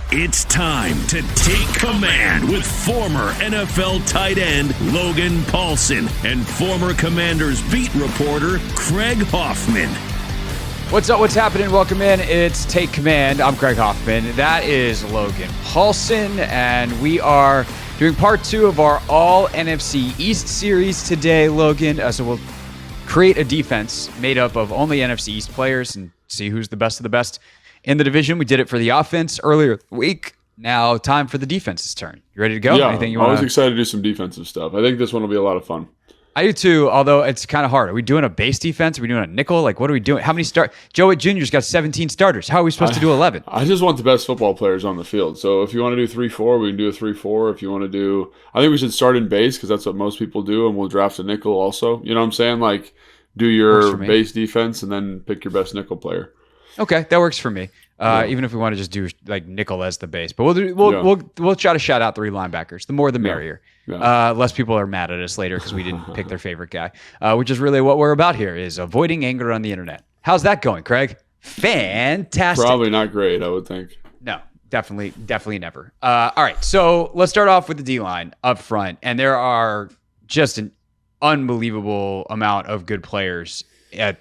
It's time to take command with former NFL tight end Logan Paulsen and former Commanders beat reporter Craig Hoffman. What's up? What's happening? Welcome in. It's Take Command. I'm Craig Hoffman. That is Logan Paulsen, and we are doing part 2 of our All NFC East series today, Logan. So we'll create a defense made up of only NFC East players and see who's the best of the best in the division. We did it for the offense earlier this week. Now time for the defense's turn. You ready to go? Yeah, Anything you I was excited to do some defensive stuff. I think this one will be a lot of fun. I do too, although it's kind of hard. Are we doing a base defense? Are we doing a nickel? Like, what are we doing? How many Joey Jr.'s got 17 starters. How are we supposed to do 11? I just want the best football players on the field. So if you want to do 3-4, we can do a 3-4. If you want to do, I think we should start in base because that's what most people do, and we'll draft a nickel also. You know what I'm saying? Like, do your base defense and then pick your best nickel player. Okay, that works for me. Even if we want to just do like nickel as the base, but we'll try to shout out 3 linebackers. The more, the merrier. Yeah. Less people are mad at us later because we didn't pick their favorite guy, which is really what we're about here: is avoiding anger on the internet. How's that going, Craig? Fantastic. Probably not great, I would think. No, definitely never. All right, so let's start off with the D-line up front, and there are just an unbelievable amount of good players at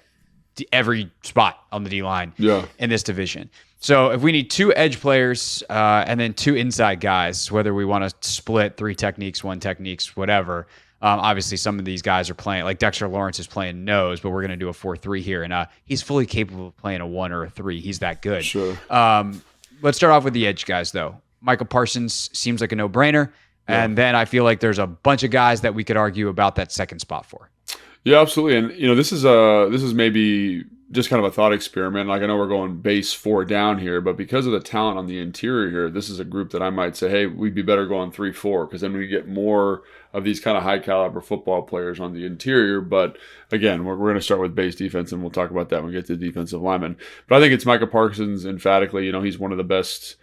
every spot on the D-line in this division. So if we need 2 edge players and then 2 inside guys, whether we want to split 3 techniques, 1 techniques, whatever, obviously some of these guys are playing, like Dexter Lawrence is playing nose, but we're going to do a 4-3 here. And he's fully capable of playing a 1 or a 3. He's that good. Sure. Let's start off with the edge guys, though. Michael Parsons seems like a no-brainer. Yeah. And then I feel like there's a bunch of guys that we could argue about that second spot for. Yeah, absolutely. And this is maybe just kind of a thought experiment. Like, I know we're going base 4 down here, but because of the talent on the interior here, this is a group that I might say, hey, we'd be better going 3-4 because then we get more of these kind of high caliber football players on the interior. But again, we're going to start with base defense, and we'll talk about that when we get to the defensive linemen. But I think it's Michael Parsons emphatically. He's one of the best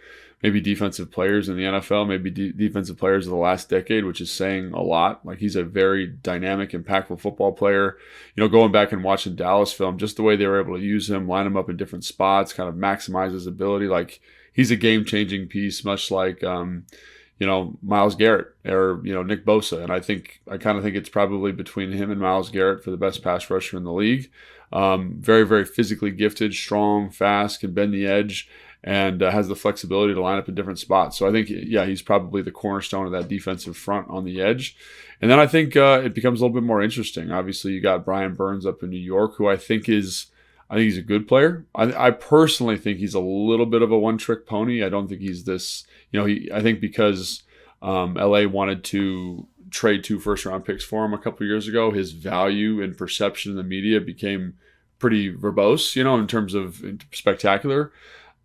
maybe defensive players in the NFL, maybe defensive players of the last decade, which is saying a lot. Like, he's a very dynamic, impactful football player. Going back and watching Dallas film, just the way they were able to use him, line him up in different spots, kind of maximize his ability. Like, he's a game-changing piece, much like, Myles Garrett or, Nick Bosa. And I kind of think it's probably between him and Myles Garrett for the best pass rusher in the league. Very, very physically gifted, strong, fast, can bend the edge, and has the flexibility to line up in different spots. So I think, he's probably the cornerstone of that defensive front on the edge. And then I think it becomes a little bit more interesting. Obviously, you got Brian Burns up in New York, who I think he's a good player. I personally think he's a little bit of a one-trick pony. I don't think he's this, I think because LA wanted to trade 2 first-round picks for him a couple of years ago, his value and perception in the media became pretty verbose, in terms of spectacular.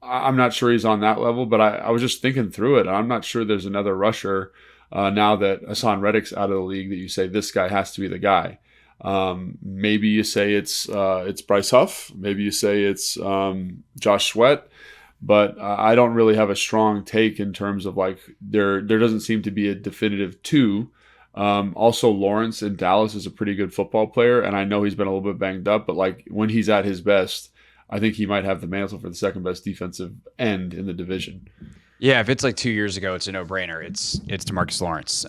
I'm not sure he's on that level, but I was just thinking through it. I'm not sure there's another rusher now that Hassan Reddick's out of the league that you say this guy has to be the guy. Maybe you say it's Bryce Huff. Maybe you say it's Josh Sweat. But I don't really have a strong take in terms of like there doesn't seem to be a definitive 2. Also, Lawrence in Dallas is a pretty good football player, and I know he's been a little bit banged up, but like when he's at his best, I think he might have the mantle for the second best defensive end in the division. Yeah, if it's like 2 years ago, it's a no-brainer. It's DeMarcus Lawrence.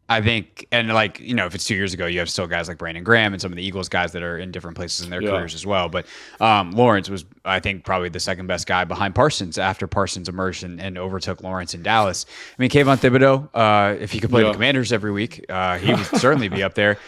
I think, and like, if it's 2 years ago, you have still guys like Brandon Graham and some of the Eagles guys that are in different places in their careers as well. But Lawrence was, I think, probably the second best guy behind Parsons after Parsons emerged and overtook Lawrence in Dallas. I mean, Kayvon Thibodeau, if he could play the Commanders every week, he would certainly be up there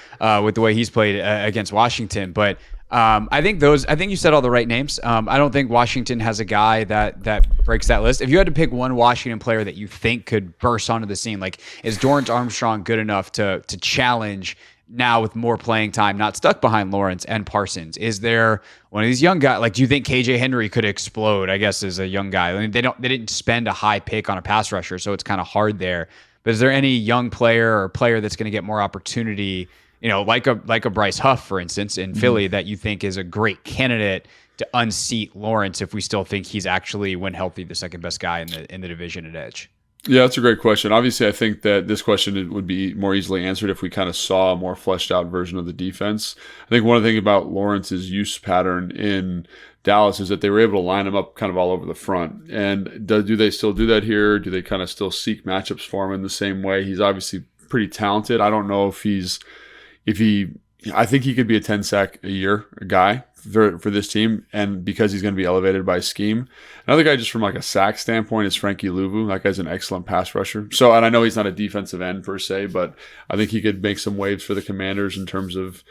with the way he's played against Washington. But I think you said all the right names. I don't think Washington has a guy that breaks that list. If you had to pick one Washington player that you think could burst onto the scene, like, is Dorrance Armstrong good enough to challenge now with more playing time, not stuck behind Lawrence and Parsons? Is there one of these young guys? Like, do you think KJ Henry could explode? I guess as a young guy, I mean, they didn't spend a high pick on a pass rusher, so it's kind of hard there. But is there any young player or player that's going to get more opportunity? Like a Bryce Huff, for instance, in Philly, that you think is a great candidate to unseat Lawrence if we still think he's actually, when healthy, the second best guy in the division at edge? Yeah, that's a great question. Obviously, I think that this question would be more easily answered if we kind of saw a more fleshed out version of the defense. I think one of the things about Lawrence's use pattern in Dallas is that they were able to line him up kind of all over the front. And do they still do that here? Do they kind of still seek matchups for him in the same way? He's obviously pretty talented. I don't know if I think he could be a 10 sack a year guy for this team, and because he's going to be elevated by scheme. Another guy just from like a sack standpoint is Frankie Louvu. That guy's an excellent pass rusher. So, and I know he's not a defensive end per se, but I think he could make some waves for the Commanders in terms of,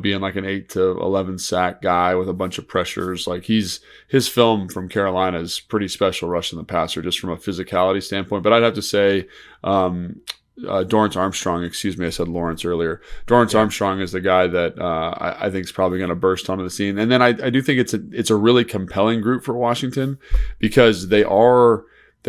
being like an 8 to 11 sack guy with a bunch of pressures. Like his film from Carolina is pretty special rushing the passer just from a physicality standpoint. But I'd have to say, Dorrance Armstrong, excuse me, I said Lawrence earlier. Dorrance Armstrong is the guy that I think is probably going to burst onto the scene. And then I do think it's a really compelling group for Washington because the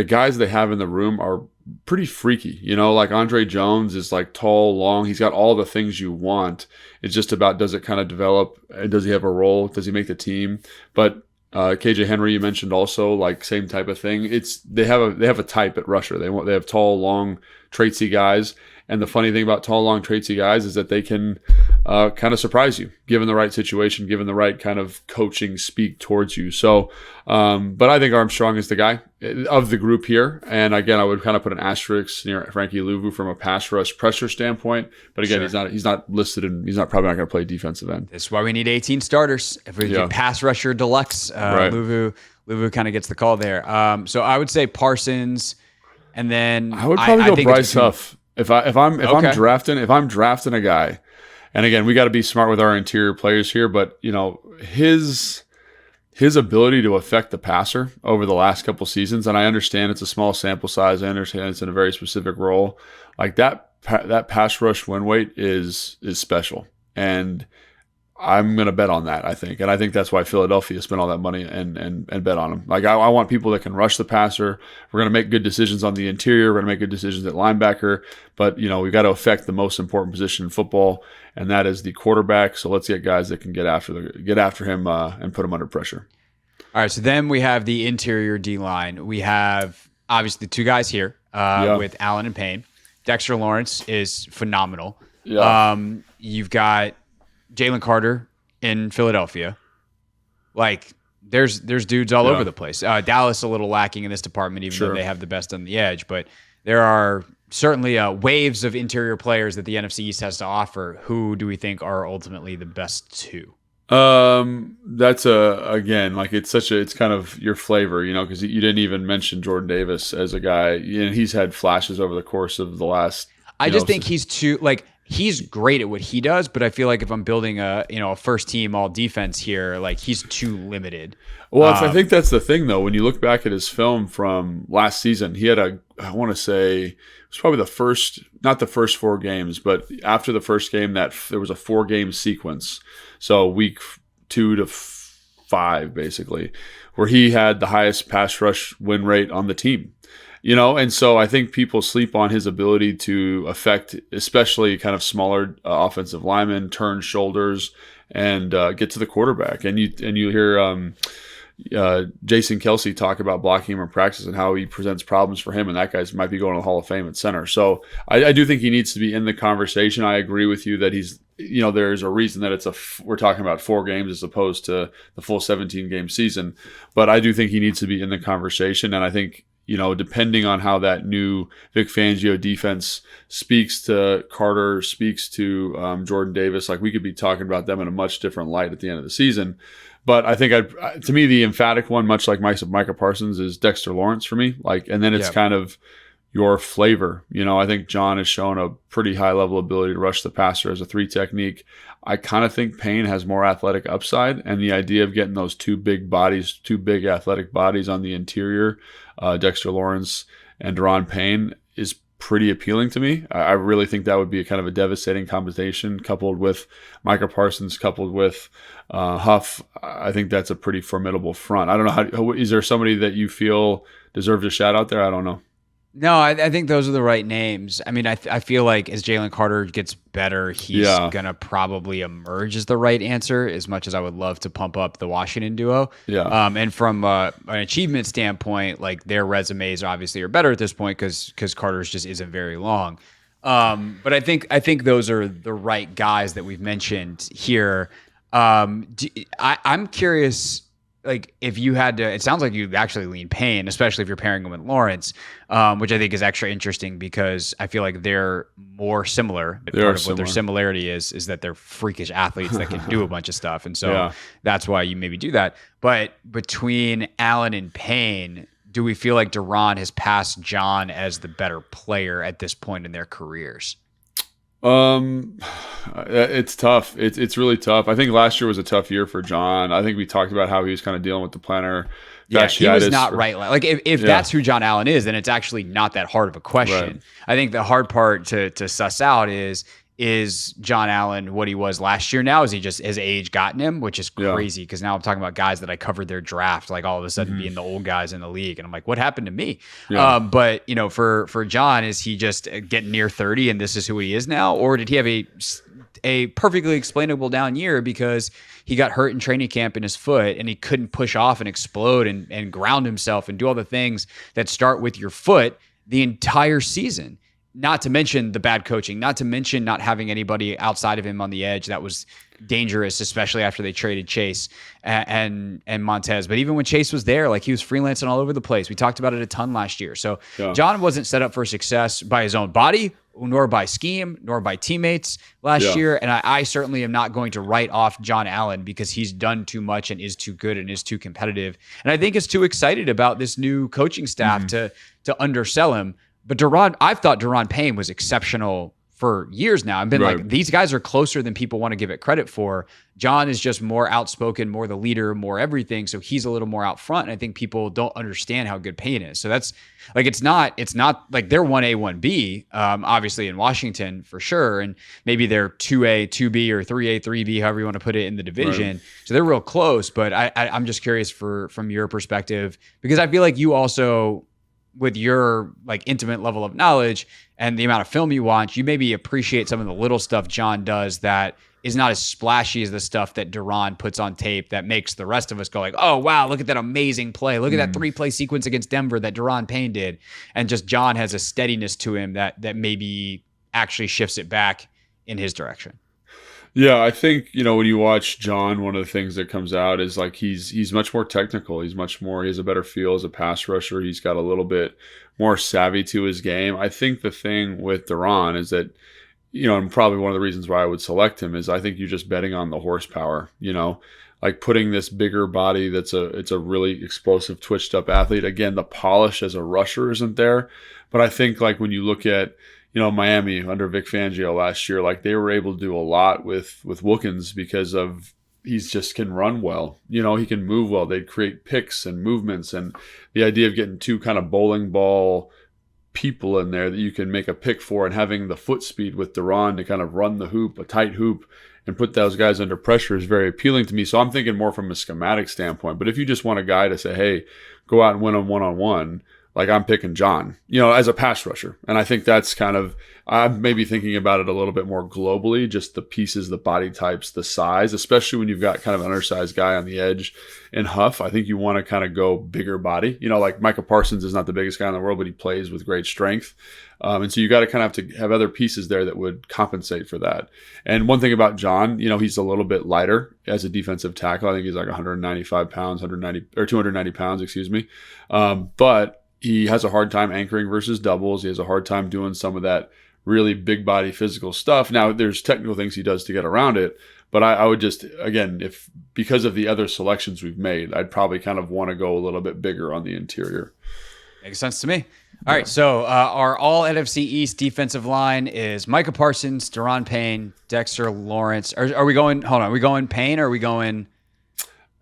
guys they have in the room are pretty freaky. Like Andre Jones is like tall, long. He's got all the things you want. It's just about, does it kind of develop? Does he have a role? Does he make the team? But KJ Henry, you mentioned also, like same type of thing. They have a type at rusher. They have tall, long, traitsy guys. And the funny thing about tall, long, traitsy guys is that they can kind of surprise you, given the right situation, given the right kind of coaching speak towards you. So, but I think Armstrong is the guy of the group here. And again, I would kind of put an asterisk near Frankie Louvu from a pass rush pressure standpoint. But again, he's not listed, and he's probably not going to play defensive end. That's why we need 18 starters. If we do pass rusher deluxe, right. Louvu kind of gets the call there. So I would say Parsons, and then I would probably go Bryce Huff. If I'm drafting a guy, and again, we got to be smart with our interior players here, but his ability to affect the passer over the last couple seasons, and I understand it's a small sample size, I understand it's in a very specific role, like that pass rush win weight is special, and I'm going to bet on that, I think. And I think that's why Philadelphia spent all that money and bet on him. Like, I want people that can rush the passer. We're going to make good decisions on the interior. We're going to make good decisions at linebacker. But, we've got to affect the most important position in football, and that is the quarterback. So let's get guys that can get after him and put him under pressure. All right, so then we have the interior D-line. We have, obviously, two guys here with Allen and Payne. Dexter Lawrence is phenomenal. Yeah. You've got Jalen Carter in Philadelphia. Like, there's dudes all over the place. Dallas a little lacking in this department, even though they have the best on the edge. But there are certainly waves of interior players that the NFC East has to offer. Who do we think are ultimately the best two? That's again, like it's kind of your flavor, because you didn't even mention Jordan Davis as a guy. He's had flashes over the course of the last. I just think he's too he's great at what he does, but I feel like if I'm building a first team all defense here, like he's too limited. Well, I think that's the thing though. When you look back at his film from last season, he had I want to say it was probably not the first 4 games, but after the first game that there was a 4-game sequence. So week 2 to 5, basically, where he had the highest pass rush win rate on the team. And so I think people sleep on his ability to affect, especially kind of smaller offensive linemen, turn shoulders, and get to the quarterback. And you hear Jason Kelsey talk about blocking him in practice and how he presents problems for him, and that guy might be going to the Hall of Fame at center. So I do think he needs to be in the conversation. I agree with you that he's, there's a reason that we're talking about 4 games as opposed to the full 17-game season. But I do think he needs to be in the conversation, and I think, depending on how that new Vic Fangio defense speaks to Carter, speaks to Jordan Davis, like we could be talking about them in a much different light at the end of the season. But I think to me, the emphatic one, much like Micah Parsons, is Dexter Lawrence for me. And then it's kind of your flavor. I think John has shown a pretty high level ability to rush the passer as a 3 technique. I kind of think Payne has more athletic upside, and the idea of getting those two big athletic bodies on the interior, Dexter Lawrence and Daron Payne, is pretty appealing to me. I really think that would be a kind of a devastating combination, coupled with Micah Parsons, coupled with Huff. I think that's a pretty formidable front. I don't know is there somebody that you feel deserves a shout out there? I don't know. No, I think those are the right names. I mean, I feel like as Jalen Carter gets better, he's going to probably emerge as the right answer, as much as I would love to pump up the Washington duo. Yeah. And from an achievement standpoint, like their resumes obviously are better at this point because Carter's just isn't very long. But I think those are the right guys that we've mentioned here. I'm curious, like if you had to, it sounds like you actually lean Payne, especially if you're pairing him with Lawrence, which I think is extra interesting because I feel like they're more similar. Part of what their similarity is that they're freakish athletes that can do a bunch of stuff. And so that's why you maybe do that. But between Allen and Payne, do we feel like Duran has passed John as the better player at this point in their careers? It's tough. It's really tough. I think last year was a tough year for John. I think we talked about how he was kind of dealing with the plantar fasciitis. He was not right. Like if that's who John Allen is, then it's actually not that hard of a question. Right. I think the hard part to suss out is John Allen what he was last year now? Is he just his age gotten him, which is crazy because now I'm talking about guys that I covered their draft, like all of a sudden being the old guys in the league. And I'm like, what happened to me? Yeah. But for John, is he just getting near 30 and this is who he is now? Or did he have a perfectly explainable down year because he got hurt in training camp in his foot and he couldn't push off and explode and ground himself and do all the things that start with your foot the entire season? Not to mention the bad coaching, not to mention not having anybody outside of him on the edge that was dangerous, especially after they traded Chase and Montez. But even when Chase was there, like he was freelancing all over the place. We talked about it a ton last year. So John wasn't set up for success by his own body, nor by scheme, nor by teammates last year. And I certainly am not going to write off John Allen because he's done too much and is too good and is too competitive. And I think is too excited about this new coaching staff to undersell him. But I've thought Duran Payne was exceptional for years now. I've been like, these guys are closer than people want to give it credit for. John is just more outspoken, more the leader, more everything. So he's a little more out front. And I think people don't understand how good Payne is. So that's like, it's not like they're 1A, 1B, obviously in Washington for sure. And maybe they're 2A, 2B or 3A, 3B, however you want to put it in the division. Right. So they're real close. But I'm just curious from your perspective, because I feel like you also, with your like intimate level of knowledge and the amount of film you watch, you maybe appreciate some of the little stuff John does that is not as splashy as the stuff that Duran puts on tape that makes the rest of us go like, oh, wow, look at that amazing play. Look at that 3-play sequence against Denver that Duran Payne did. And just John has a steadiness to him that maybe actually shifts it back in his direction. Yeah, I think, when you watch John, one of the things that comes out is like he's much more technical. He has a better feel as a pass rusher. He's got a little bit more savvy to his game. I think the thing with Duran is that, and probably one of the reasons why I would select him is I think you're just betting on the horsepower, like putting this bigger body it's a really explosive, twitched up athlete. Again, the polish as a rusher isn't there. But I think like when you look at, Miami under Vic Fangio last year, like they were able to do a lot with Wilkins because of he just can run well. He can move well. They'd create picks and movements, and the idea of getting two kind of bowling ball people in there that you can make a pick for and having the foot speed with Duran to kind of run the hoop, a tight hoop, and put those guys under pressure is very appealing to me. So I'm thinking more from a schematic standpoint. But if you just want a guy to say, hey, go out and win them one-on-one, like I'm picking John, as a pass rusher. And I think that's kind of, I'm maybe thinking about it a little bit more globally, just the pieces, the body types, the size, especially when you've got kind of an undersized guy on the edge in Huff. I think you want to kind of go bigger body. Like Micah Parsons is not the biggest guy in the world, but he plays with great strength. And so you got to kind of have to have other pieces there that would compensate for that. And one thing about John, he's a little bit lighter as a defensive tackle. I think he's like 195 pounds, 290 pounds, excuse me. But he has a hard time anchoring versus doubles. He has a hard time doing some of that really big body physical stuff. Now, there's technical things he does to get around it, but I would just, again, because of the other selections we've made, I'd probably kind of want to go a little bit bigger on the interior. Makes sense to me. All right, so our all NFC East defensive line is Micah Parsons, Duran Payne, Dexter Lawrence. Are we going, hold on, are we going Payne or are we going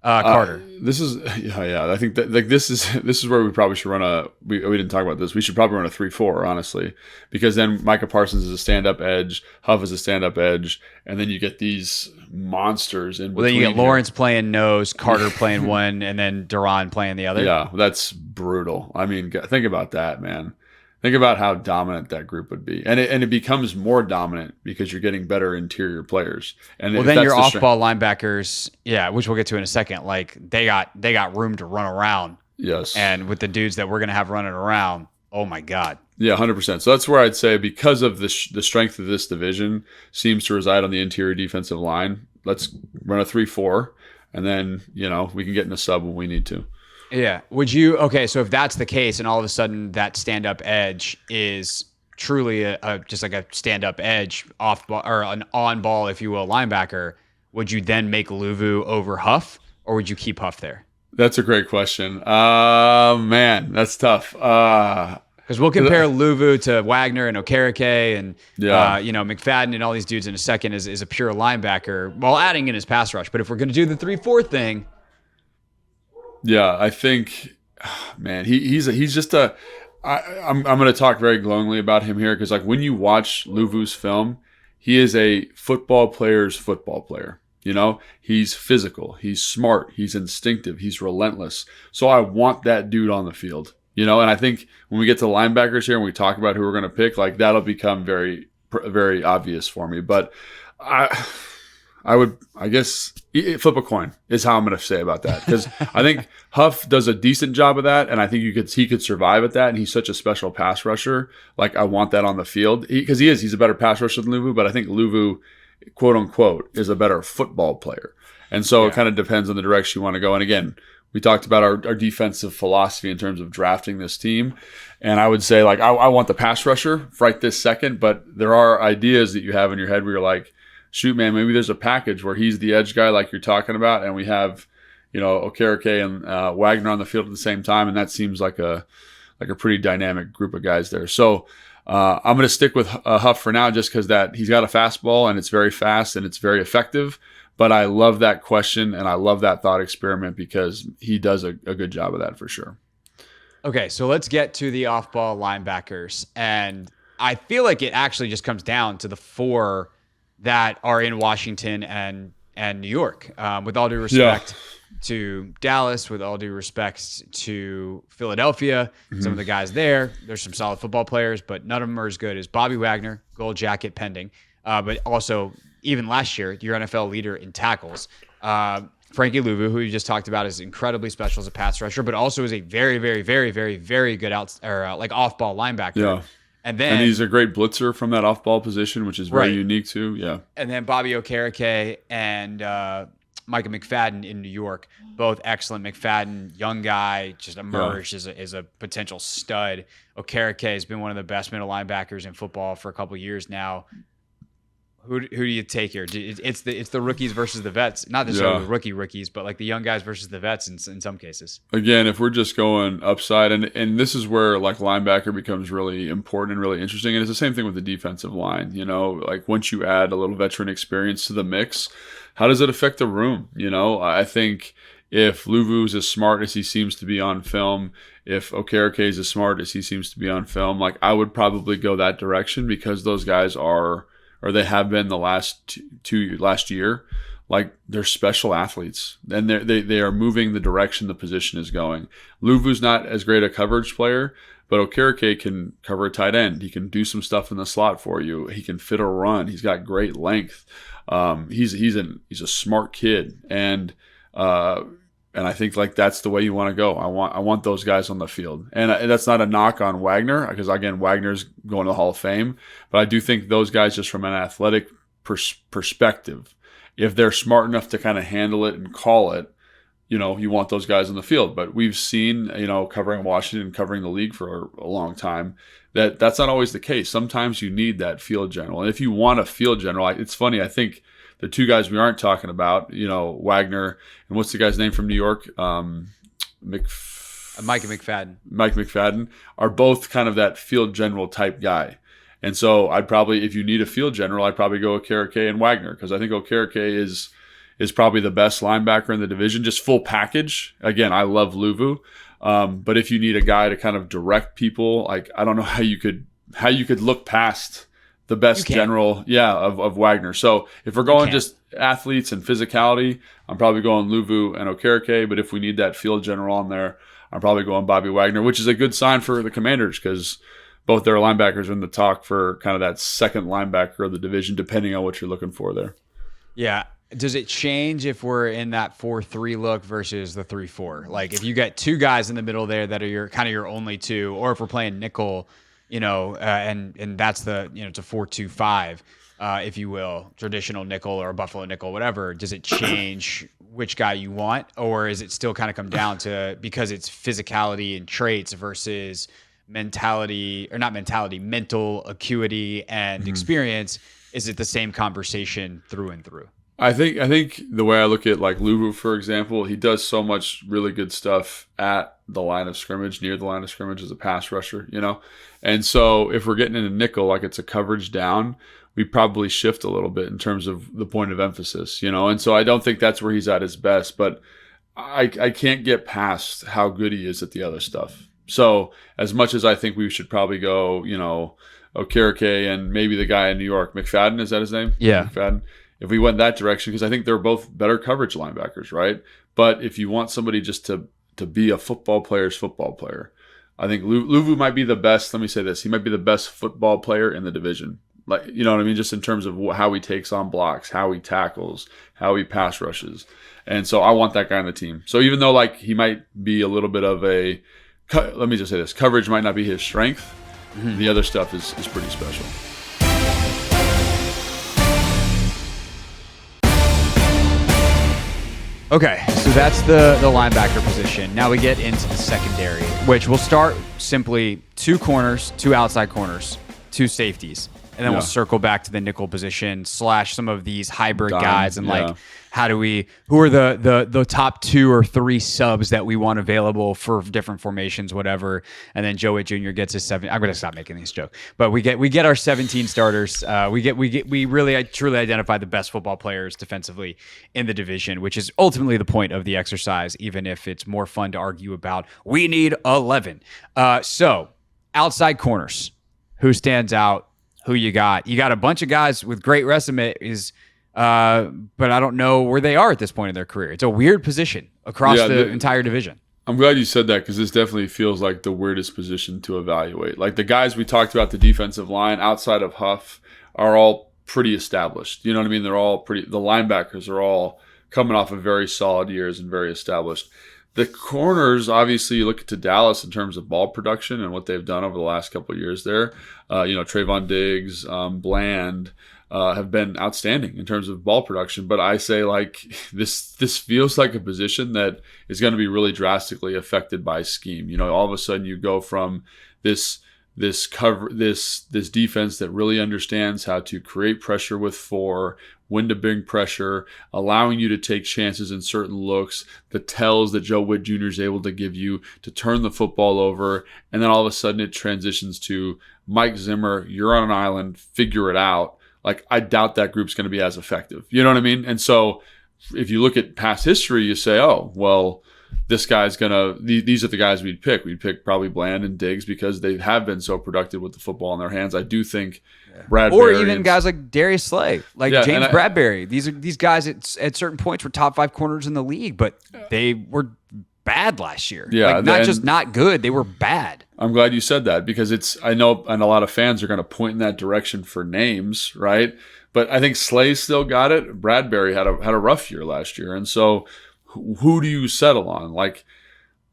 Carter? This is I think that like this is where we probably should run we didn't talk about this. We should probably run a 3-4, honestly, because then Micah Parsons is a stand-up edge, Huff is a stand-up edge, and then you get these monsters in between. Well, then you get Lawrence playing nose, Carter playing one, and then Duran playing the other. Yeah, that's brutal. I mean, think about that, man. Think about how dominant that group would be, and it becomes more dominant because you're getting better interior players. And well, then your off-ball linebackers, which we'll get to in a second, like they got room to run around. Yes, and with the dudes that we're gonna have running around, oh my God. Yeah, 100%. So that's where I'd say because of the strength of this division seems to reside on the interior defensive line. Let's run a 3-4, and then we can get in a sub when we need to. Yeah. Would you? Okay. So if that's the case, and all of a sudden that stand-up edge is truly just like a stand-up edge off ball or an on-ball, if you will, linebacker, would you then make Luvu over Huff, or would you keep Huff there? That's a great question. Man, that's tough. Because we'll compare Luvu to Wagner and Okereke and McFadden and all these dudes in a second is a pure linebacker while adding in his pass rush. But if we're going to do the 3-4 thing. Yeah, I think, man, he's just a. I'm going to talk very glowingly about him here because like when you watch Luvu's film, he is a football player's football player. He's physical, he's smart, he's instinctive, he's relentless. So I want that dude on the field. And I think when we get to linebackers here and we talk about who we're going to pick, like that'll become very, very obvious for me. But I guess flip a coin is how I'm going to say about that. Because I think Huff does a decent job of that. And I think he could survive at that. And he's such a special pass rusher. Like I want that on the field because he's a better pass rusher than Luvu. But I think Luvu, quote unquote, is a better football player. And so it kind of depends on the direction you want to go. And again, we talked about our defensive philosophy in terms of drafting this team. And I would say, like, I want the pass rusher right this second, but there are ideas that you have in your head where you're like, shoot, man, maybe there's a package where he's the edge guy like you're talking about, and we have, Okereke and Wagner on the field at the same time, and that seems like a pretty dynamic group of guys there. So I'm going to stick with Huff for now just because that he's got a fastball, and it's very fast, and it's very effective. But I love that question, and I love that thought experiment because he does a good job of that for sure. Okay, so let's get to the off-ball linebackers. And I feel like it actually just comes down to the four that are in Washington and New York. With all due respect to Dallas, with all due respect to Philadelphia, some of the guys there's some solid football players, but none of them are as good as Bobby Wagner, gold jacket pending, but also – even last year, your NFL leader in tackles. Frankie Luvu, who you just talked about, is incredibly special as a pass rusher, but also is a very, very, very, very, very good off-ball linebacker. Yeah. And he's a great blitzer from that off-ball position, which is very unique too. Yeah. And then Bobby Okereke and Micah McFadden in New York, both excellent. McFadden, young guy, just emerged as a potential stud. Okereke has been one of the best middle linebackers in football for a couple of years now. Who do you take here? It's the rookies versus the vets, not necessarily the rookies, but like the young guys versus the vets in some cases. Again, if we're just going upside, and this is where like linebacker becomes really important and really interesting, and it's the same thing with the defensive line. Like once you add a little veteran experience to the mix, how does it affect the room? I think if Luvu's as smart as he seems to be on film, if Okereke is as smart as he seems to be on film, like I would probably go that direction because those guys are. Or they have been the last year, like they're special athletes, and they are moving the direction the position is going. Luvu's not as great a coverage player, but Okereke can cover a tight end. He can do some stuff in the slot for you. He can fit a run. He's got great length. He's a smart kid, and I think like that's the way you want to go. I want those guys on the field, and that's not a knock on Wagner because again Wagner's going to the Hall of Fame, but I do think those guys just from an athletic perspective, if they're smart enough to kind of handle it and call it, you want those guys on the field. But we've seen covering Washington, covering the league for a long time, that's not always the case. Sometimes you need that field general, and if you want a field general, it's funny. I think. The two guys we aren't talking about, Wagner and what's the guy's name from New York? Micah McFadden. Mike McFadden are both kind of that field general type guy. And so I'd probably, if you need a field general, I'd probably go Okereke and Wagner because I think Okereke is probably the best linebacker in the division, just full package. Again, I love Luvu. But if you need a guy to kind of direct people, like I don't know how you could look past the best general, of Wagner. So if we're going just athletes and physicality, I'm probably going Luvu and Okereke. But if we need that field general on there, I'm probably going Bobby Wagner, which is a good sign for the Commanders because both their linebackers are in the talk for kind of that second linebacker of the division, depending on what you're looking for there. Yeah. Does it change if we're in that 4-3 look versus the 3-4? Like if you got two guys in the middle there that are your only two, or if we're playing nickel, and that's it's a 4-2-5, if you will, traditional nickel or buffalo nickel, whatever. Does it change which guy you want, or is it still kind of come down to, because it's physicality and traits versus mental acuity and experience? Is it the same conversation through and through? I think the way I look at like Luvu, for example, he does so much really good stuff at the line of scrimmage, near the line of scrimmage as a pass rusher, And so if we're getting in a nickel, like it's a coverage down, we probably shift a little bit in terms of the point of emphasis, And so I don't think that's where he's at his best, but I can't get past how good he is at the other stuff. So as much as I think we should probably go, Okereke and maybe the guy in New York, McFadden, is that his name? Yeah. McFadden. If we went that direction, because I think they're both better coverage linebackers, right? But if you want somebody just to be a football player, I think Luvu might be the best. Let me say this. He might be the best football player in the division. Like, you know what I mean? Just in terms of how he takes on blocks, how he tackles, how he pass rushes. And so I want that guy on the team. So even though like he might be a little bit of let me just say this, coverage might not be his strength. The other stuff is pretty special. Okay, so that's the linebacker position. Now we get into the secondary, which we'll start simply 2 corners, 2 outside corners, 2 safeties. And then we'll circle back to the nickel position / some of these hybrid guys and like who are the top 2 or 3 subs that we want available for different formations, whatever. And then Joe Witt Jr. gets his 7. I'm going to stop making these jokes, but we get our 17 starters. We really truly identify the best football players defensively in the division, which is ultimately the point of the exercise, even if it's more fun to argue about. We need 11. So outside corners, who stands out? Who you got? You got a bunch of guys with great resumes, but I don't know where they are at this point in their career. It's a weird position across the entire division. I'm glad you said that, because this definitely feels like the weirdest position to evaluate. Like the guys we talked about, the defensive line outside of Huff, are all pretty established. You know what I mean? They're all pretty. The linebackers are all coming off of very solid years and very established. The corners, obviously, you look to Dallas in terms of ball production and what they've done over the last couple of years there. Trayvon Diggs, Bland have been outstanding in terms of ball production. But I say, like, this feels like a position that is going to be really drastically affected by scheme. All of a sudden you go from this defense that really understands how to create pressure with 4, when to bring pressure, allowing you to take chances in certain looks, the tells that Joe Witt Jr. is able to give you to turn the football over, and then all of a sudden it transitions to Mike Zimmer, you're on an island, figure it out. Like, I doubt that group's going to be as effective. You know what I mean? And so if you look at past history, you say, oh, well, this guy's these are the guys we'd pick. We'd pick probably Bland and Diggs because they have been so productive with the football in their hands. I do think Bradbury, or even guys like Darius Slay, James Bradbury. These guys at certain points were top 5 corners in the league, but they were bad last year. Yeah, not just not good, they were bad. I'm glad you said that, because I know and a lot of fans are going to point in that direction for names, right? But I think Slay still got it. Bradbury had a rough year last year, and so who do you settle on? Like,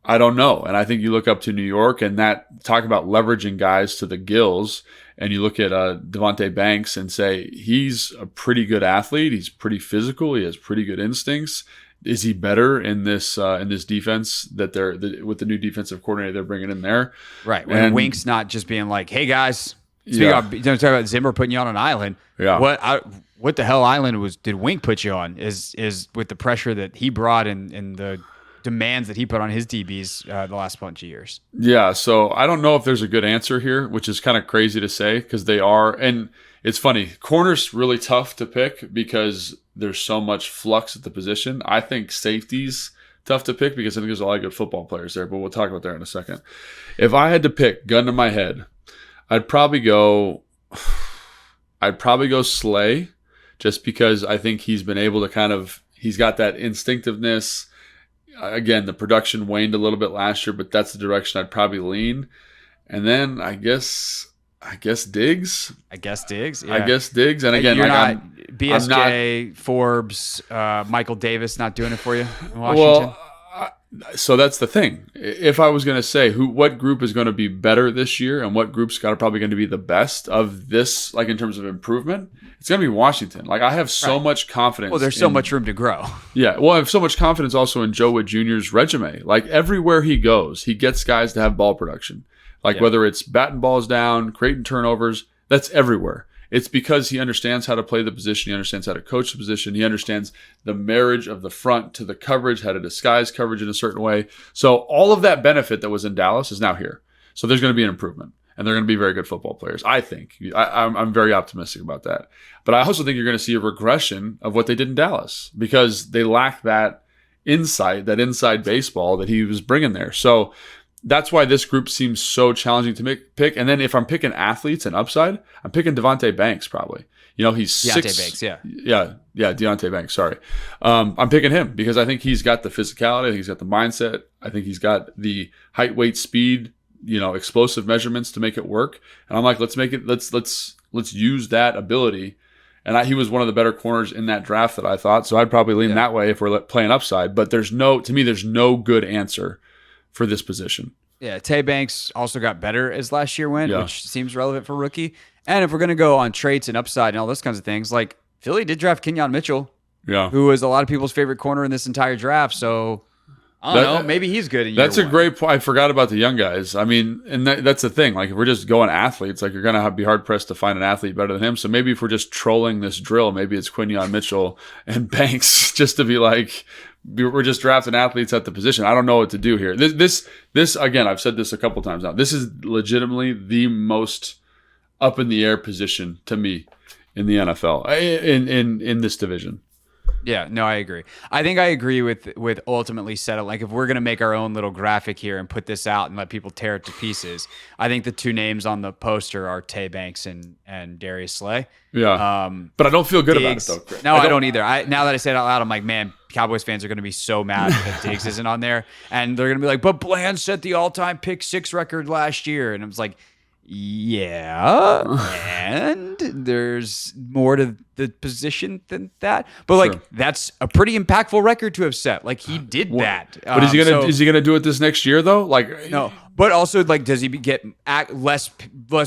I don't know. And I think you look up to New York and that talk about leveraging guys to the gills, and you look at Devontae Banks and say he's a pretty good athlete. He's pretty physical. He has pretty good instincts. Is he better in this defense that with the new defensive coordinator they're bringing in there? Right. When Wink's not just being like, hey guys, don't talk about Zimmer putting you on an island. Yeah. What the hell island did Wink put you on? Is with the pressure that he brought and the demands that he put on his DBs the last bunch of years. Yeah, so I don't know if there's a good answer here, which is kind of crazy to say because they are. And it's funny, corner's really tough to pick because there's so much flux at the position. I think safety's tough to pick because I think there's a lot of good football players there, but we'll talk about that in a second. If I had to pick, gun to my head, I'd probably go Slay, just because I think he's been able to he's got that instinctiveness. Again, the production waned a little bit last year, but that's the direction I'd probably lean. And then I guess Diggs. I guess Diggs. Yeah. I guess Diggs. And again, you're like not BSJ, Forbes, Michael Davis not doing it for you in Washington. Well, so that's the thing. If I was going to say what group is going to be better this year and what group's probably going to be the best of this, like in terms of improvement, it's going to be Washington. Like I have so much confidence. Well, there's so much room to grow. Yeah. Well, I have so much confidence also in Joe Wood Jr.'s resume. Like everywhere he goes, he gets guys to have ball production. Like whether it's batting balls down, creating turnovers, that's everywhere. It's because he understands how to play the position. He understands how to coach the position. He understands the marriage of the front to the coverage, how to disguise coverage in a certain way. So all of that benefit that was in Dallas is now here. So there's going to be an improvement, and they're going to be very good football players. I think. I'm very optimistic about that. But I also think you're going to see a regression of what they did in Dallas because they lack that insight, that inside baseball that he was bringing there. So that's why this group seems so challenging to pick. And then if I'm picking athletes and upside, I'm picking Devontae Banks probably. You know, he's Banks, yeah, Deontay Banks. Sorry, I'm picking him because I think he's got the physicality, I think he's got the mindset, I think he's got the height, weight, speed, explosive measurements to make it work. And I'm like, let's make it. Let's use that ability. And he was one of the better corners in that draft that I thought. So I'd probably lean that way if we're playing upside. But there's no good answer for this position. Yeah, Tay Banks also got better as last year went, which seems relevant for rookie. And if we're going to go on traits and upside and all those kinds of things, like Philly did draft Kenyon Mitchell, who was a lot of people's favorite corner in this entire draft. So I don't know, maybe he's good in year That's a great point. I forgot about the young guys. I mean, and that's the thing. Like if we're just going athletes, like you're going to be hard pressed to find an athlete better than him. So maybe if we're just trolling this drill, maybe it's Kenyon Mitchell and Banks just to be like, we're just drafting athletes at the position. I don't know what to do here. This again, I've said this a couple times now. This is legitimately the most up in the air position to me in the NFL in this division. Yeah, no, I agree. I think I agree with ultimately settle. Like if we're going to make our own little graphic here and put this out and let people tear it to pieces, I think the two names on the poster are Tay Banks and Darius Slay. Yeah. But I don't feel good Diggs, about it though. No, I don't either. Now that I say it out loud, I'm like, man, Cowboys fans are going to be so mad that Diggs isn't on there. And they're going to be like, but Bland set the all-time pick 6 record last year. And I was like, yeah, and there's more to the position than that. But like that's a pretty impactful record to have set. Like he did that. But is he gonna do it this next year though? Like no. But also like does he get less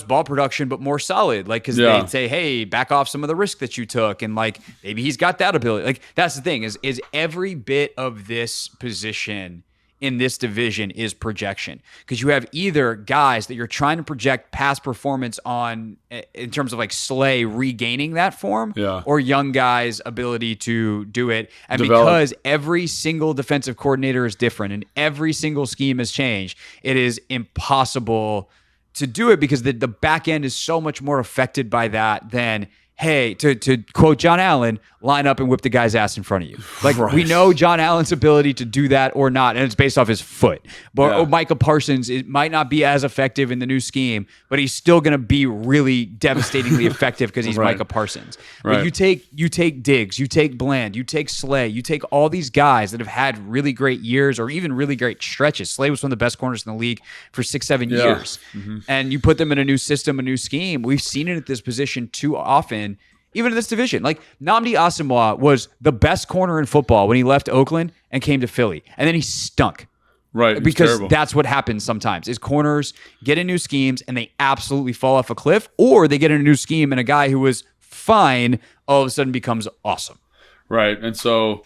ball production but more solid? Like because they'd say, hey, back off some of the risk that you took, and like maybe he's got that ability. Like that's the thing is every bit of this position in this division is projection, because you have either guys that you're trying to project past performance on in terms of like Slay regaining that form, or young guys' ability to do it. And because every single defensive coordinator is different and every single scheme has changed, it is impossible to do it because the back end is so much more affected by that than, hey, to quote John Allen, line up and whip the guy's ass in front of you. Like we know John Allen's ability to do that or not, and it's based off his foot. But Micah Parsons, it might not be as effective in the new scheme, but he's still going to be really devastatingly effective because he's Micah Parsons. But you take Diggs, you take Bland, you take Slay, you take all these guys that have had really great years or even really great stretches. Slay was one of the best corners in the league for 6-7 years. Mm-hmm. And you put them in a new system, a new scheme. We've seen it at this position too often, even in this division. Like Nnamdi Asomugha was the best corner in football when he left Oakland and came to Philly. And then he stunk. Right. Because that's what happens sometimes is corners get in new schemes and they absolutely fall off a cliff, or they get in a new scheme and a guy who was fine all of a sudden becomes awesome. Right. And so,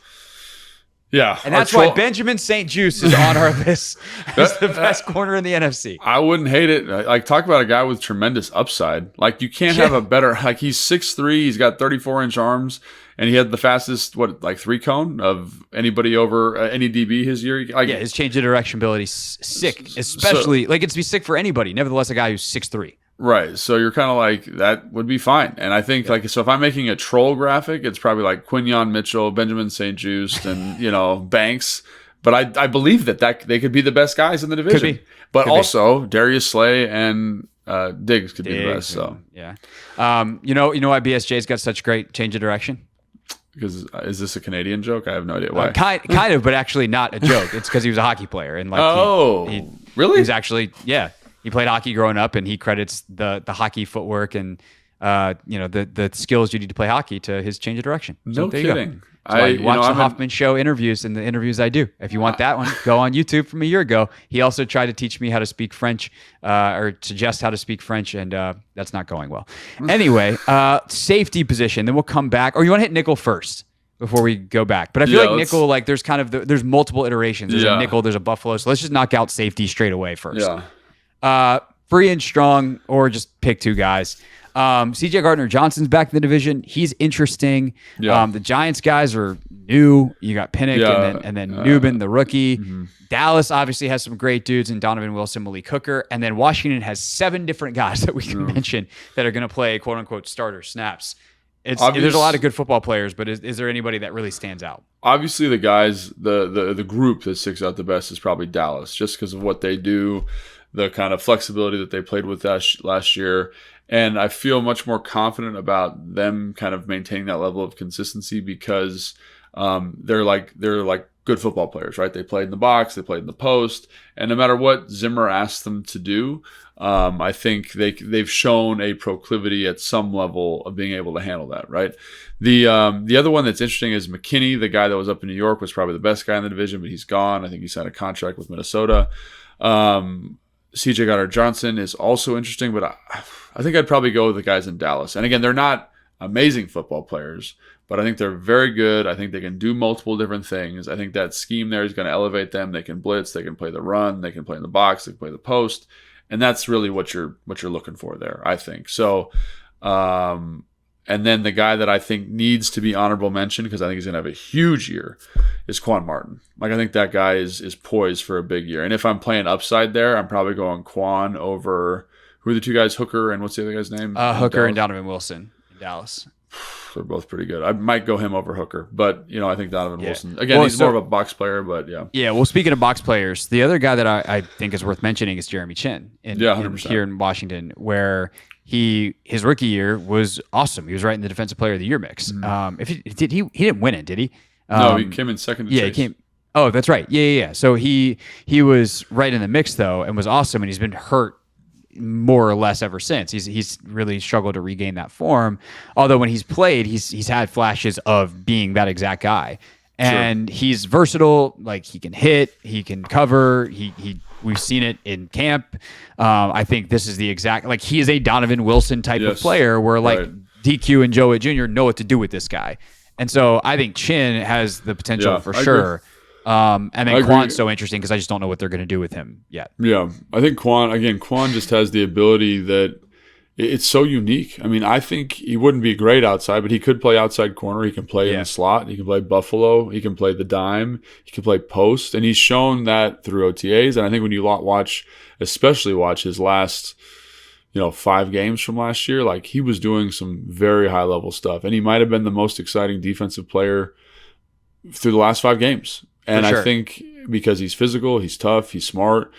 yeah. And that's why Benjamin St. Juste is on our list as the best corner in the NFC. I wouldn't hate it. Like, talk about a guy with tremendous upside. Like, you can't have a better, like, he's 6'3", he's got 34-inch arms, and he had the fastest, 3-cone of anybody over any DB his year. Like, his change of direction ability is sick, especially, it's be sick for anybody. Nevertheless, a guy who's 6'3". Right. So you're kind of like, that would be fine. And I think, so if I'm making a troll graphic, it's probably like Kenyon Mitchell, Benjamin St. Juste, and, Banks. But I believe that they could be the best guys in the division. But also, Darius Slay and Diggs could be the best. So yeah. You know why BSJ's got such great change of direction? Because is this a Canadian joke? I have no idea why. Kind of, but actually not a joke. It's because he was a hockey player and he really? He's actually he played hockey growing up, and he credits the hockey footwork and the skills you need to play hockey to his change of direction. No kidding. I watch the Hoffman Show interviews and the interviews I do. If you want that one, go on YouTube from a year ago. He also tried to teach me how to speak French or suggest how to speak French, and that's not going well. Anyway, safety position. Then we'll come back. Or you want to hit nickel first before we go back? But I feel like nickel, like there's there's multiple iterations. There's a nickel, there's a buffalo. So let's just knock out safety straight away first. Yeah. Free and strong, or just pick two guys. CJ Gardner-Johnson's back in the division. He's interesting. Yeah. The Giants guys are new. You got Pinnock and then Newbin, the rookie. Mm-hmm. Dallas obviously has some great dudes in Donovan Wilson, Malik Hooker. And then Washington has 7 different guys that we can mention that are going to play quote-unquote starter snaps. There's a lot of good football players, but is there anybody that really stands out? Obviously, the guys, the group that sticks out the best is probably Dallas, just because of what they do, the kind of flexibility that they played with last year. And I feel much more confident about them kind of maintaining that level of consistency because they're like good football players, right? They played in the box, they played in the post, and no matter what Zimmer asked them to do, I think they've shown a proclivity at some level of being able to handle that, right? The other one that's interesting is McKinney, the guy that was up in New York, was probably the best guy in the division, but he's gone. I think he signed a contract with Minnesota. CJ Gardner-Johnson is also interesting, but I think I'd probably go with the guys in Dallas. And again, they're not amazing football players, but I think they're very good. I think they can do multiple different things. I think that scheme there is going to elevate them. They can blitz, they can play the run, they can play in the box, they can play the post, and that's really what you're looking for there, I think. So, and then the guy that I think needs to be honorable mention, because I think he's going to have a huge year, is Quan Martin. Like, I think that guy is poised for a big year. And if I'm playing upside there, I'm probably going Quan over, who are the two guys, Hooker and what's the other guy's name? Hooker and Donovan Wilson in Dallas. They're both pretty good. I might go him over Hooker, but I think Donovan Wilson. Again, he's more of a box player, but yeah. Yeah. Well, speaking of box players, the other guy that I think is worth mentioning is Jeremy Chin here in Washington, where his rookie year was awesome. He was right in the Defensive Player of the Year mix. Mm-hmm. He didn't win it, did he? No, he came in second. He came. Oh, that's right. Yeah. So he was right in the mix though, and was awesome. And he's been hurt more or less ever since. He's really struggled to regain that form. Although when he's played, he's had flashes of being that exact guy. And he's versatile. Like, he can hit, he can cover. We've seen it in camp. I think this is the exact, like, he is a Donovan Wilson type of player where DQ and Joe Jr. know what to do with this guy. And so I think Chin has the potential for sure. And then Quan's so interesting because I just don't know what they're going to do with him yet. Yeah, I think Quan just has the ability that it's so unique. I mean, I think he wouldn't be great outside, but he could play outside corner. He can play in the slot. He can play Buffalo. He can play the dime. He can play post. And he's shown that through OTAs. And I think when you especially watch his last 5 games from last year, like, he was doing some very high level stuff. And he might have been the most exciting defensive player through the last 5 games. And I think because he's physical, he's tough, he's smart,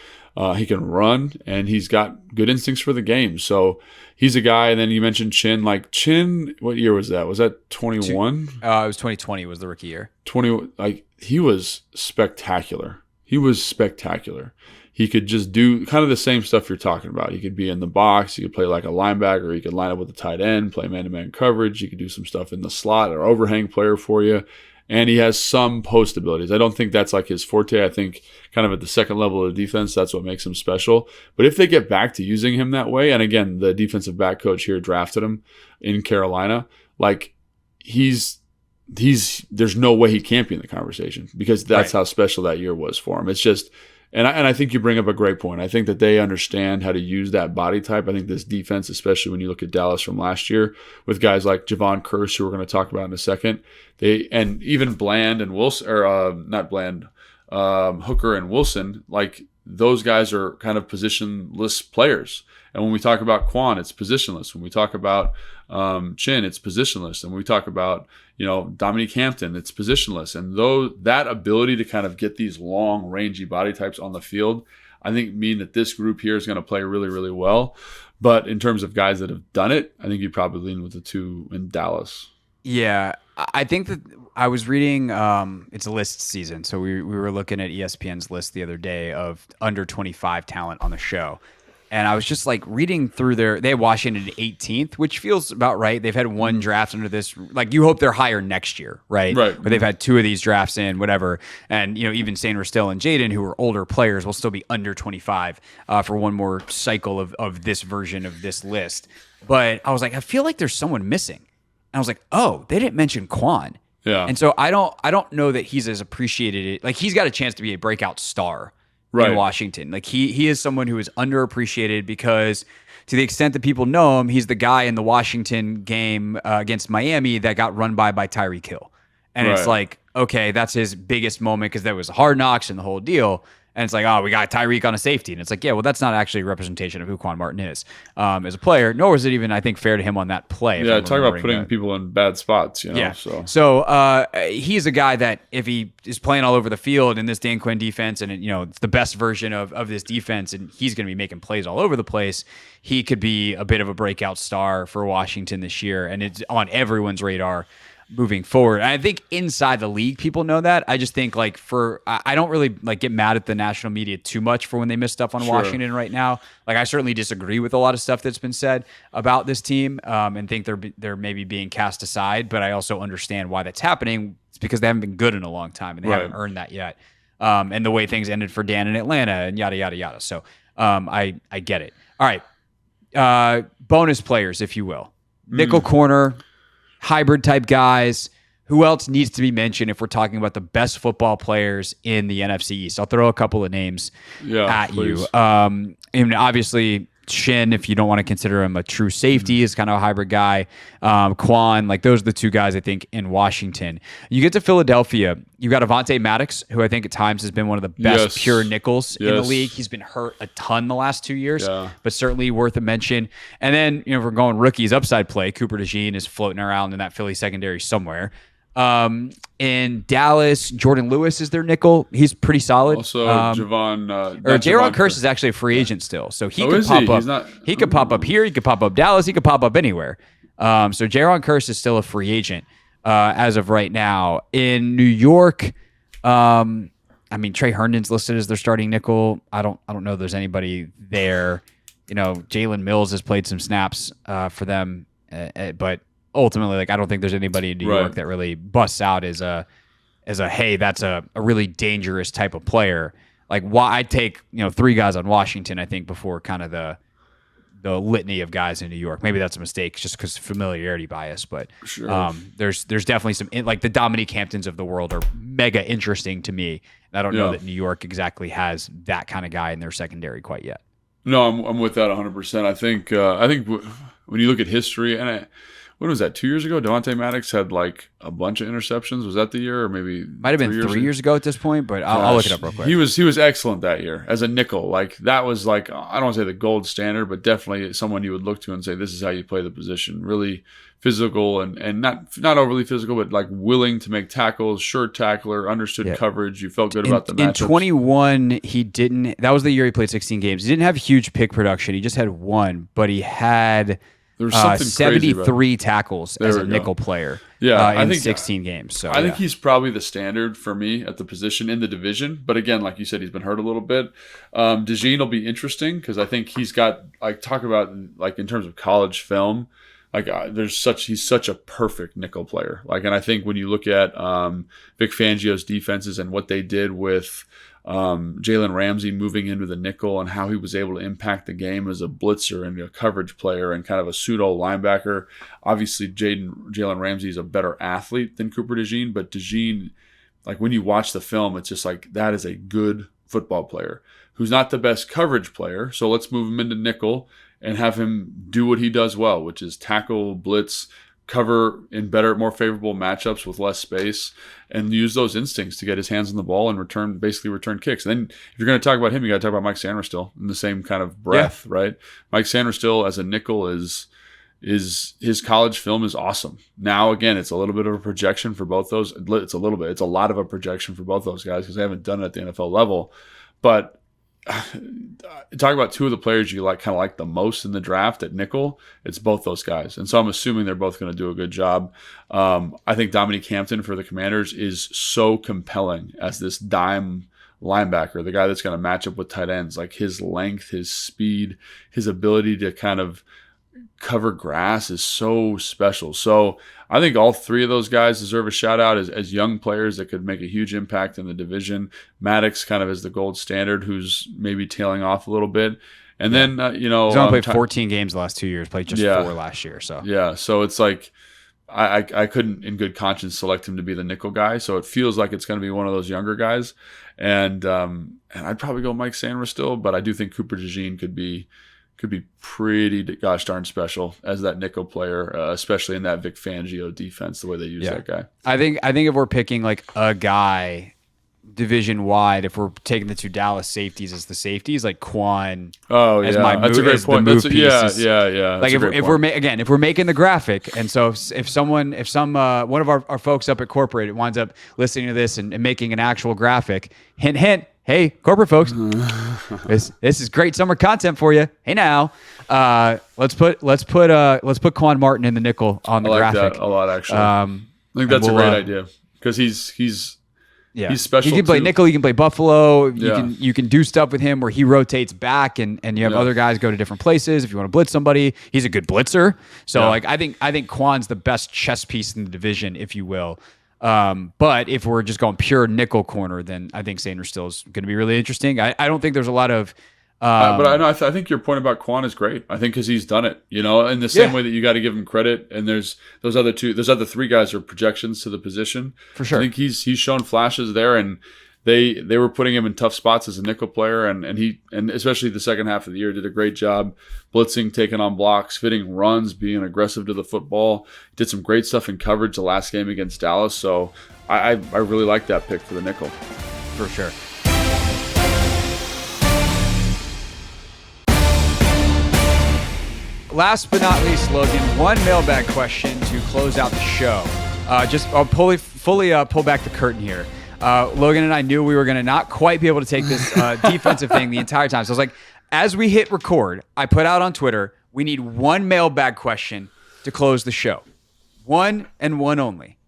he can run, and he's got good instincts for the game. So he's a guy. And then you mentioned Chin. Like, Chin, what year was that? Was that 21? It was 2020 was the rookie year. He was spectacular. He could just do kind of the same stuff you're talking about. He could be in the box. He could play like a linebacker. He could line up with a tight end, play man-to-man coverage. He could do some stuff in the slot or overhang player for you. And he has some post abilities. I don't think that's like his forte. I think kind of at the second level of the defense, that's what makes him special. But if they get back to using him that way, and again, the defensive back coach here drafted him in Carolina, like, there's no way he can't be in the conversation because that's how special that year was for him. It's just, and I think you bring up a great point. I think that they understand how to use that body type. I think this defense, especially when you look at Dallas from last year, with guys like Javon Curse, who we're going to talk about in a second, and even Bland and Wilson, or not Bland, Hooker and Wilson, like, those guys are kind of positionless players. And when we talk about Quan, it's positionless. When we talk about Chin, it's positionless. And when we talk about, Dominique Hampton, it's positionless. And that ability to kind of get these long, rangy body types on the field, I think mean that this group here is going to play really, really well. But in terms of guys that have done it, I think you'd probably lean with the two in Dallas. Yeah, I think that I was reading, it's a list season. So we were looking at ESPN's list the other day of under 25 talent on the show. And I was just like reading through they had Washington 18th, which feels about right. They've had one draft under this. Like you hope they're higher next year, right? Right. But they've had 2 of these drafts in, whatever. And, even Sainer Still and Jaden, who are older players, will still be under 25 for one more cycle of this version of this list. But I was like, I feel like there's someone missing. And I was like, oh, they didn't mention Quan. Yeah. And so I don't know that he's as appreciated. Like he's got a chance to be a breakout star. In Washington. Like he is someone who is underappreciated because to the extent that people know him, he's the guy in the Washington game against Miami that got run by Tyreek Hill. And it's like, okay, that's his biggest moment because there was Hard Knocks and the whole deal. And it's like, oh, we got Tyreek on a safety. And it's like, yeah, well, that's not actually a representation of who Quan Martin is as a player, nor is it even, I think, fair to him on that play. Yeah, talk about putting people in bad spots, Yeah. So he's a guy that if he is playing all over the field in this Dan Quinn defense and, it's the best version of this defense and he's going to be making plays all over the place, he could be a bit of a breakout star for Washington this year. And it's on everyone's radar moving forward. And I think inside the league, people know that. I just think I don't really get mad at the national media too much for when they miss stuff on Washington right now. Like I certainly disagree with a lot of stuff that's been said about this team and think they're maybe being cast aside, but I also understand why that's happening. It's because they haven't been good in a long time and they haven't earned that yet. And the way things ended for Dan in Atlanta and yada, yada, yada. So I get it. All right. Bonus players, if you will. Nickel corner, hybrid type guys. Who else needs to be mentioned if we're talking about the best football players in the NFC East? I'll throw a couple of names at please. you. And obviously, Shin, if you don't want to consider him a true safety, is kind of a hybrid guy. Quan, those are the 2 guys I think in Washington. You get to Philadelphia, you've got Avonte Maddox, who I think at times has been one of the best pure nickels in the league. He's been hurt a ton the last 2 years, but certainly worth a mention. And then, if we're going rookies, upside play, Cooper DeJean is floating around in that Philly secondary somewhere. In Dallas, Jordan Lewis is their nickel. He's pretty solid. Also, Jaron Kearse is actually a free agent still, so he could pop up. He could pop up here. He could pop up Dallas. He could pop up anywhere. So Jaron Kearse is still a free agent as of right now. In New York, Trey Herndon's listed as their starting nickel. I don't know if there's anybody there. Jalen Mills has played some snaps for them, but ultimately, I don't think there's anybody in New York that really busts out as a hey, that's a really dangerous type of player. Why I'd take 3 guys on Washington, I think, before kind of the litany of guys in New York. Maybe that's a mistake just because familiarity bias, but there's definitely some the Dominique Hamptons of the world are mega interesting to me. And I don't know that New York exactly has that kind of guy in their secondary quite yet. No, I'm with that 100%. I think when you look at history and when was that? 2 years ago, Devontae Maddox had a bunch of interceptions. Was that the year, or maybe might have been 3 years ago at this point? But I'll look it up real quick. He was excellent that year as a nickel. That was I don't want to say the gold standard, but definitely someone you would look to and say this is how you play the position. Really physical and not overly physical, but willing to make tackles, sure tackler, understood coverage. You felt good about the matchups. In 21, he didn't. That was the year he played 16 games. He didn't have huge pick production. He just had 1, but he had. There was something 73 tackles as a nickel player in 16 games. So I think he's probably the standard for me at the position in the division. But again, like you said, he's been hurt a little bit. DeJean will be interesting because I think he's got talk about in terms of college film. He's such a perfect nickel player. And I think when you look at Vic Fangio's defenses and what they did with Jalen Ramsey moving into the nickel and how he was able to impact the game as a blitzer and a coverage player and kind of a pseudo linebacker. Obviously, Jalen Ramsey is a better athlete than Cooper DeJean, but DeJean, when you watch the film, it's just that is a good football player who's not the best coverage player. So let's move him into nickel and have him do what he does well, which is tackle, blitz, cover in better, more favorable matchups with less space, and use those instincts to get his hands on the ball and return kicks. And then if you're going to talk about him, you got to talk about Mike Sanderstill in the same kind of breath, right? Mike Sanderstill as a nickel is his college film is awesome. Now, again, it's a little bit of a projection for both those. It's a lot of a projection for both those guys because they haven't done it at the NFL level. But talk about 2 of the players you kind of like the most in the draft at nickel. It's both those guys, and so I'm assuming they're both going to do a good job. I think Dominique Hampton for the Commanders is so compelling as this dime linebacker, the guy that's going to match up with tight ends, like his length, his speed, his ability to kind of cover grass is so special. So I think all three of those guys deserve a shout out as young players that could make a huge impact in the division. Maddox kind of is the gold standard, who's maybe tailing off a little bit. And then, he's only played 14 games the last 2 years, played just 4 last year. So so it's like I couldn't in good conscience select him to be the nickel guy. So it feels like it's going to be one of those younger guys. And I'd probably go Mike Sanders still, but I do think Cooper DeJean could be pretty gosh darn special as that nickel player, especially in that Vic Fangio defense, the way they use that guy. I think if we're picking like a guy division wide, if we're taking the 2 Dallas safeties as the safeties, like Quan. Oh yeah, that's a great point. Yeah. Like if we're making the graphic, and so if one of our folks up at corporate winds up listening to this and making an actual graphic, hint. Hey, corporate folks, this is great summer content for you. Hey now, let's put Quan Martin in the nickel on the graphic. I like that a lot, actually. I think that's a great idea because he's special. He can play nickel. He can play Buffalo. You can do stuff with him where he rotates back, and you have other guys go to different places. If you want to blitz somebody, he's a good blitzer. So I think Quan's the best chess piece in the division, if you will. But if we're just going pure nickel corner, then I think Sanders still is going to be really interesting. I don't think there's a lot of. But I know I think your point about Quan is great. I think because he's done it, in the same way that you got to give him credit. And there's those other 3 guys are projections to the position for sure. I think he's shown flashes there, and they were putting him in tough spots as a nickel player, and especially the second half of the year did a great job blitzing, taking on blocks, fitting runs, being aggressive to the football. Did some great stuff in coverage the last game against Dallas. So I really like that pick for the nickel for sure. Last but not least, Logan, one mailbag question to close out the show. I'll fully pull back the curtain here. Logan and I knew we were going to not quite be able to take this defensive thing the entire time. So I was like, as we hit record, I put out on Twitter, we need one mailbag question to close the show. One and one only.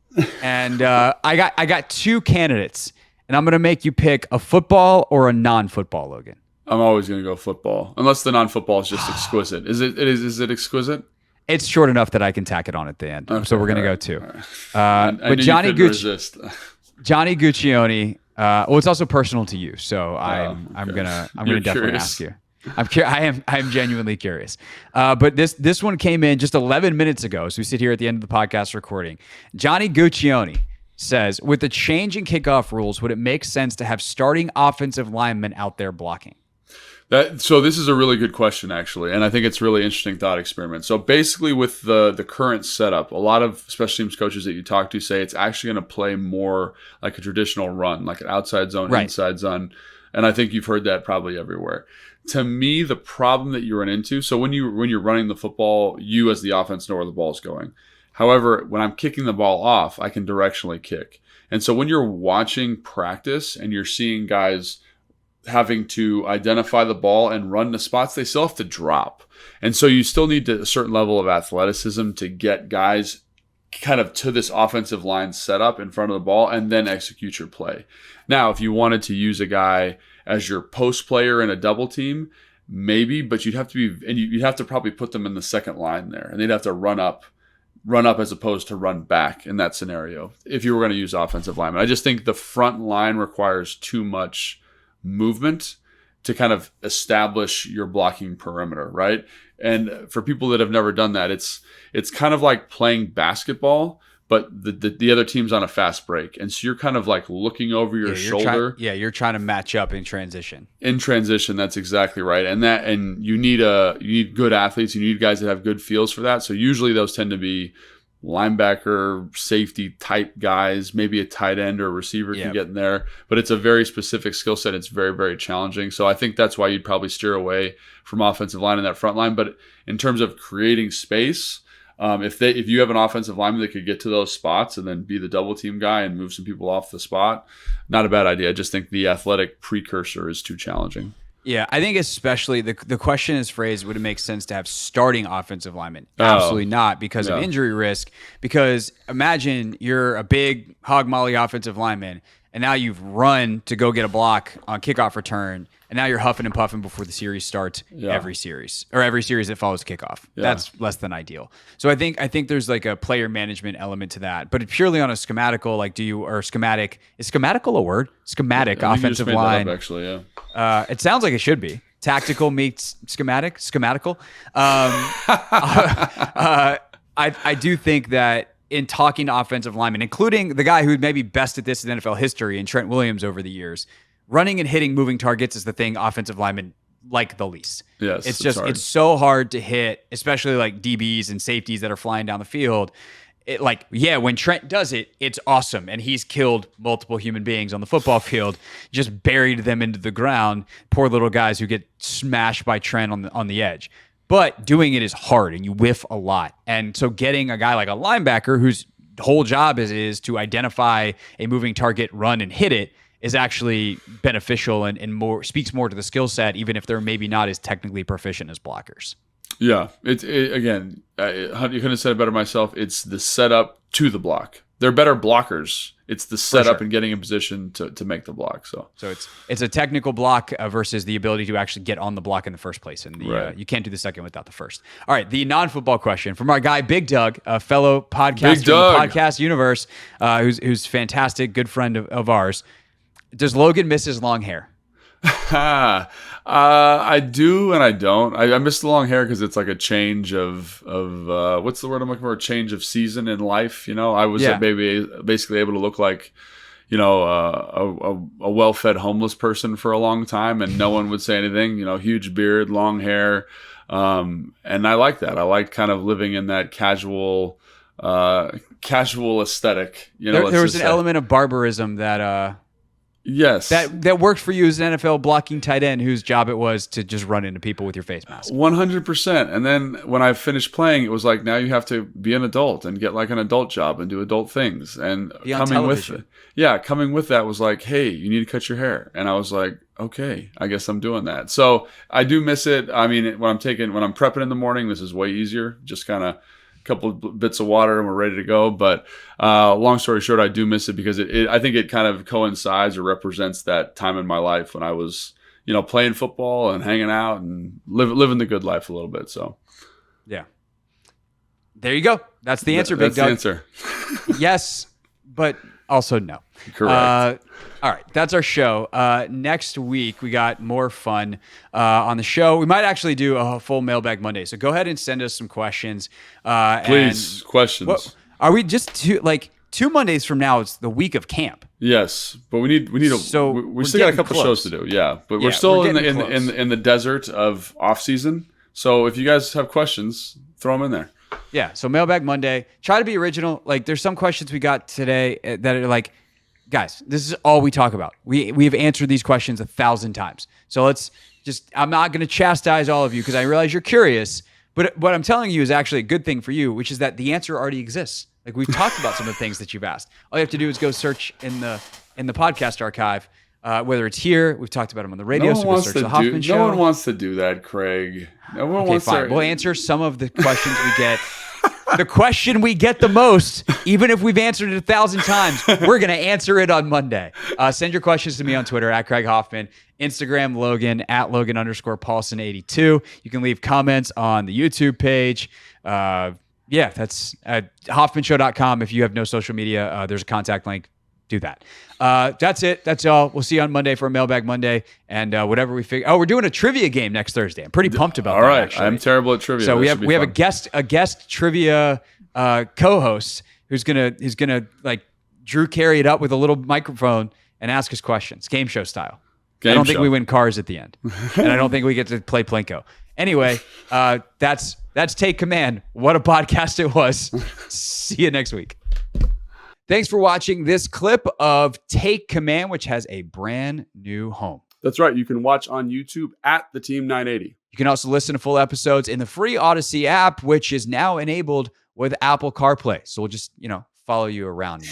And I got 2 candidates, and I'm going to make you pick a football or a non-football, Logan. I'm always going to go football, unless the non-football is just exquisite. Is it exquisite? It's short enough that I can tack it on at the end. Okay, so we're going to go 2. Right. But Johnny Guccione, it's also personal to you, so I'm gonna definitely ask you. I am genuinely curious. But this one came in just 11 minutes ago, so we sit here at the end of the podcast recording. Johnny Guccione says, with the change in kickoff rules, would it make sense to have starting offensive linemen out there blocking? So this is a really good question, actually, and I think it's a really interesting thought experiment. So basically with the current setup, a lot of special teams coaches that you talk to say it's actually going to play more like a traditional run, like an outside zone, inside zone, and I think you've heard that probably everywhere. To me, the problem that you run into, so when you're running the football, you as the offense know where the ball is going. However, when I'm kicking the ball off, I can directionally kick. And so when you're watching practice and you're seeing guys having to identify the ball and run the spots, they still have to drop. And so you still need a certain level of athleticism to get guys kind of to this offensive line setup in front of the ball and then execute your play. Now, if you wanted to use a guy as your post player in a double team, maybe, but you'd have to probably put them in the second line there, and they'd have to run up as opposed to run back in that scenario if you were going to use offensive linemen. I just think the front line requires too much movement to kind of establish your blocking perimeter, right? And for people that have never done that, it's kind of like playing basketball, but the other team's on a fast break, and so you're kind of like looking over your shoulder. You're trying to match up in transition. In transition, that's exactly right. And you need good athletes. You need guys that have good feels for that. So usually those tend to be linebacker, safety type guys. Maybe a tight end or a receiver can get in there, but it's a very specific skill set. It's very, very challenging. So I think that's why you'd probably steer away from offensive line in that front line. But in terms of creating space, if you have an offensive lineman that could get to those spots and then be the double team guy and move some people off the spot, not a bad idea. I just think the athletic precursor is too challenging. Yeah, I think especially the question is phrased, would it make sense to have starting offensive linemen? Absolutely not, because of injury risk. Because imagine you're a big hog molly offensive lineman, and now you've run to go get a block on kickoff return, and now you're huffing and puffing before the series starts every series that follows kickoff. Yeah. That's less than ideal. So I think there's like a player management element to that, but purely on a schematical, like schematic, is schematical a word? Schematic offensive line. That up, actually, yeah. It sounds like it should be. Tactical meets schematical. I do think that in talking to offensive linemen, including the guy who may be best at this in NFL history, and Trent Williams over the years, running and hitting moving targets is the thing offensive linemen like the least. Yes, it's so hard to hit, especially like DBs and safeties that are flying down the field. When Trent does it, it's awesome, and he's killed multiple human beings on the football field, just buried them into the ground. Poor little guys who get smashed by Trent on the edge. But doing it is hard, and you whiff a lot. And so getting a guy like a linebacker whose whole job is to identify a moving target, run, and hit it is actually beneficial and more speaks more to the skill set, even if they're maybe not as technically proficient as blockers. Yeah, again, you couldn't have said it better myself. It's the setup to the block. They're better blockers. It's the setup and getting in position to make the block. So it's a technical block versus the ability to actually get on the block in the first place. And you can't do the second without the first. All right, the non-football question from our guy Big Doug, a fellow podcaster in the podcast universe, who's fantastic, good friend of ours. Does Logan miss his long hair? I do and I don't. I miss the long hair because it's like a change of what's the word I'm looking for? A change of season in life. You know, I was basically able to look like, you know, a well-fed homeless person for a long time, and no one would say anything. You know, huge beard, long hair, and I like that. I like kind of living in that casual aesthetic. You know, there was an element of barbarism that. Yes. That worked for you as an NFL blocking tight end whose job it was to just run into people with your face mask. 100%. And then when I finished playing, it was like, now you have to be an adult and get like an adult job and do adult things. And coming with that was like, hey, you need to cut your hair. And I was like, okay, I guess I'm doing that. So I do miss it. I mean, when I'm prepping in the morning, this is way easier. Just kind of couple of bits of water and we're ready to go. But long story short, I do miss it because I think it kind of coincides or represents that time in my life when I was, you know, playing football and hanging out and living the good life a little bit. So, yeah, there you go. That's the answer, Big Doug. That's the answer. Yes, but also no. Correct. All right, that's our show. Next week, we got more fun on the show. We might actually do a full Mailbag Monday, so go ahead and send us some questions. Please, questions. Are we just two Mondays from now? It's the week of camp. Yes, but we still got a couple shows to do. Yeah, but we're still in the desert of off season. So if you guys have questions, throw them in there. Yeah, so Mailbag Monday. Try to be original. Like, there's some questions we got today that are like, guys, this is all we talk about. We have answered these questions 1,000 times. So I'm not going to chastise all of you because I realize you're curious. But what I'm telling you is actually a good thing for you, which is that the answer already exists. Like, we've talked about some of the things that you've asked. All you have to do is go search in the podcast archive. Whether it's here, we've talked about them on the radio. So go search the Hoffman Show. No one wants to do that, Craig. No one wants fine. We'll answer some of the questions we get. The question we get the most, even if we've answered it 1,000 times, we're going to answer it on Monday. Send your questions to me on Twitter at Craig Hoffman, Instagram Logan at Logan_Paulson82. You can leave comments on the YouTube page. That's at HoffmanShow.com. If you have no social media, there's a contact link. Do that. That's it. That's all. We'll see you on Monday for a Mailbag Monday and whatever we figure. Oh, we're doing a trivia game next Thursday. I'm pretty pumped about that. All right. Actually. I'm terrible at trivia. So we have a guest trivia co-host who's gonna like Drew carry it up with a little microphone and ask us questions, game show style. I don't think we win cars at the end, and I don't think we get to play Plinko. Anyway, that's Take Command. What a podcast it was. See you next week. Thanks for watching this clip of Take Command, which has a brand new home. That's right. You can watch on YouTube at the Team 980. You can also listen to full episodes in the free Odyssey app, which is now enabled with Apple CarPlay. So we'll just, follow you around.